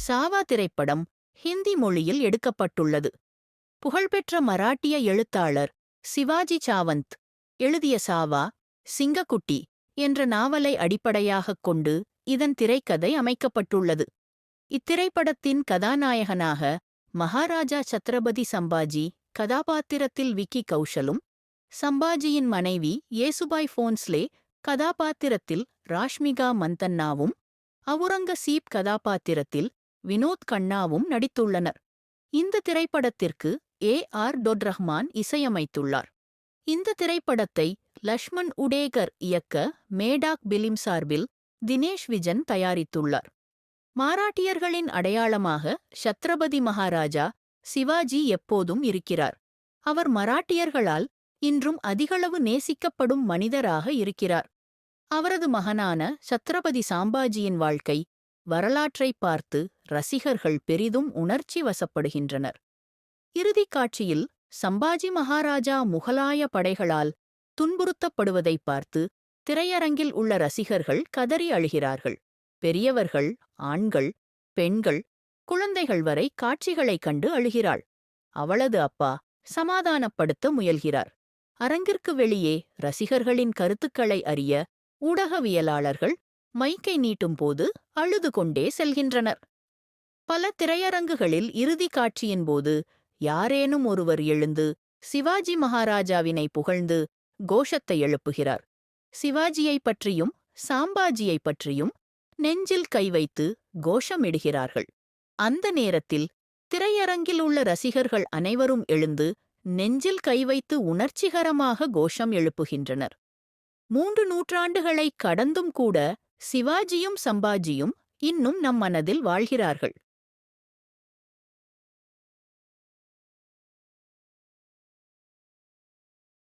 சாவா திரைப்படம் ஹிந்தி மொழியில் எடுக்கப்பட்டுள்ளது. புகழ்பெற்ற மராட்டிய எழுத்தாளர் சிவாஜி சாவந்த் எழுதிய சாவா, சிங்கக்குட்டி என்ற நாவலை அடிப்படையாகக் கொண்டு இதன் திரைக்கதை அமைக்கப்பட்டுள்ளது. இத்திரைப்படத்தின் கதாநாயகனாக மகாராஜா சத்ரபதி சம்பாஜி கதாபாத்திரத்தில் விக்கி கௌஷலும், சம்பாஜியின் மனைவி ஏசுபாய் போன்ஸ்லே கதாபாத்திரத்தில் ராஷ்மிகா மந்தன்னாவும், அவுரங்கசீப் கதாபாத்திரத்தில் வினோத் கண்ணாவும் நடித்துள்ளனர். இந்த திரைப்படத்திற்கு ரஹ்மான் இசையமைத்துள்ளார். இந்த திரைப்படத்தை லக்ஷ்மண் உடேகர் இயக்க மேடாக் பிலிம் சார்பில் தினேஷ் விஜன் தயாரித்துள்ளார். மராட்டியர்களின் அடையாளமாக சத்ரபதி மகாராஜா சிவாஜி எப்போதும் இருக்கிறார். அவர் மராட்டியர்களால் இன்றும் அதிகளவு நேசிக்கப்படும் மனிதராக இருக்கிறார். அவரது மகனான சத்ரபதி சாம்பாஜியின் வாழ்க்கை வரலாற்றைப் பார்த்து ரசிகர்கள் பெரிதும் உணர்ச்சி வசப்படுகின்றனர். இறுதிக் காட்சியில் சம்பாஜி மகாராஜா முகலாய படைகளால் துன்புறுத்தப்படுவதைப் பார்த்து திரையரங்கில் உள்ள ரசிகர்கள் கதறி அழுகிறார்கள். பெரியவர்கள், ஆண்கள், பெண்கள், குழந்தைகள் வரை காட்சிகளைக் கண்டு அழுகிறாள். அவளது அப்பா சமாதானப்படுத்த முயல்கிறார். அரங்கிற்கு வெளியே ரசிகர்களின் கருத்துக்களை அறிய ஊடகவியலாளர்கள் மைக்கை நீட்டும்போது அழுது கொண்டே செல்கின்றனர். பல திரையரங்குகளில் இறுதி காட்சியின் போது யாரேனும் ஒருவர் எழுந்து சிவாஜி மகாராஜாவினை புகழ்ந்து கோஷத்தை எழுப்புகிறார். சிவாஜியைப் பற்றியும் சாம்பாஜியைப் பற்றியும் நெஞ்சில் கை வைத்து கோஷமிடுகிறார்கள். அந்த நேரத்தில் திரையரங்கில் உள்ள ரசிகர்கள் அனைவரும் எழுந்து நெஞ்சில் கை வைத்து உணர்ச்சிகரமாக கோஷம் எழுப்புகின்றனர். 3 நூற்றாண்டுகளைக் கடந்தும் கூட சிவாஜியும் சம்பாஜியும் இன்னும் நம் மனதில் வாழ்கிறார்கள்.